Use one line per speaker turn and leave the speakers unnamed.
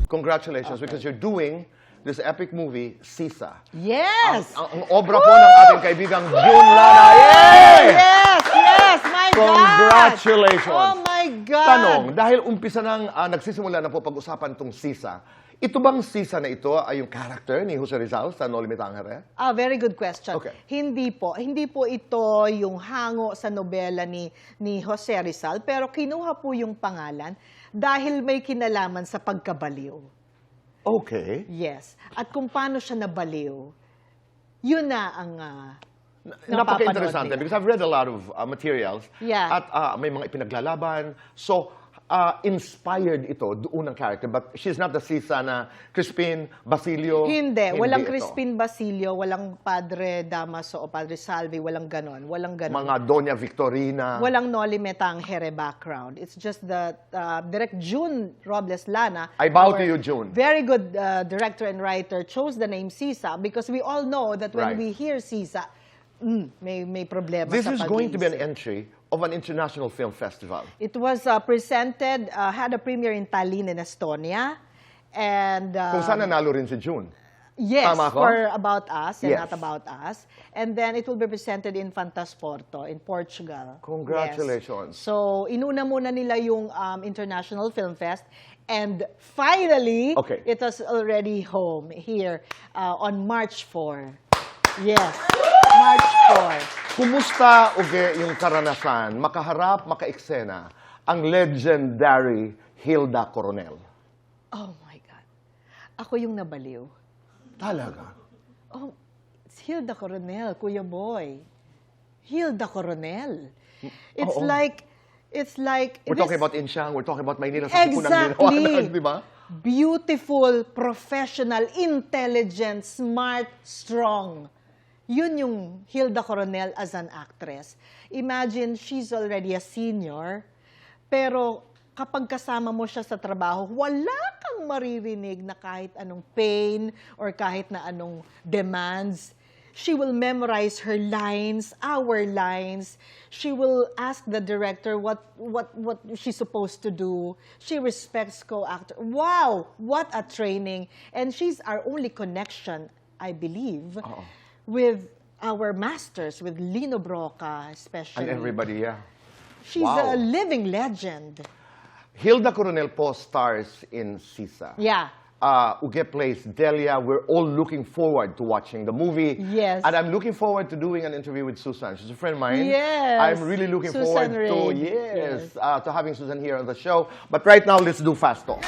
Congratulations, because you're doing this epic movie, Sisa.
Yes!
Ang obra po ng ating kaibigang June Lana. Yay!
Yes! My God!
Congratulations!
Oh my God!
Tanong, dahil umpisa nang nagsisimula na po pag-usapan itong Sisa, ito bang Sisa na ito ay yung character ni Jose Rizal sa No Limit Angere?
Very good question.
Okay.
Hindi po ito yung hango sa nobela ni Jose Rizal, pero kinuha po yung pangalan dahil may kinalaman sa pagkabaliw.
Okay.
Yes. At kung paano siya nabaliw, yun na ang
Napaka-interesante because I've read a lot of materials.
Yeah.
At may mga ipinaglalaban. So, inspired ito doon ng character. But she's not the Sisa na Crispin, Basilio.
Hindi. Walang
ito.
Crispin Basilio, walang Padre Damaso o Padre Salvi, walang ganon. Walang ganon.
Mga Doña Victorina.
Walang Noli Me Tangere background. It's just that Direct June Robles Lana.
I bow to you, June.
Very good director and writer chose the name Sisa because we all know that when we hear Sisa, may problema
This
sa
is going to be an
pag-iisip.
entry of an international film festival.
It was presented, had a premiere in Tallinn in Estonia. And
Kung saan nanalo rin si June.
yes,
Tama ako?
for About Us and
Yes.
Not About Us. And then it will be presented in Fantasporto in Portugal.
Congratulations.
Yes. So, inuna muna nila yung International Film Fest. And finally,
Okay.
it was already home here on March 4. Yes, March 4.
Kumusta, Uge, yung karanasan, makaharap, maka-eksena, ang legendary Hilda Coronel?
Oh my God. Ako yung nabaliw.
Talaga?
Oh, it's Hilda Coronel, Kuya Boy. Hilda Coronel. It's
Oo.
like
We're talking about Insyang, we're talking about Maynila sa
Exactly.
di ba?
Beautiful, professional, intelligent, smart, strong. Yun yung Hilda Coronel as an actress. Imagine, she's already a senior, pero kapag kasama mo siya sa trabaho, wala kang maririnig na kahit anong pain or kahit na anong demands. She will memorize her lines, our lines. She will ask the director what she's supposed to do. She respects co-actor. Wow, what a training. And she's our only connection, I believe, with our masters, with Lino Broca especially.
And everybody, yeah.
She's
Wow.
a living legend.
Hilda Coronel po stars in Sisa.
Yeah.
Uge plays Delia. We're all looking forward to watching the movie.
Yes.
And I'm looking forward to doing an interview with Susan. She's a friend of mine.
Yes.
I'm really looking
Susan
forward to,
Reid. Yes.
to having Susan here on the show. But right now, let's do Fast Talk.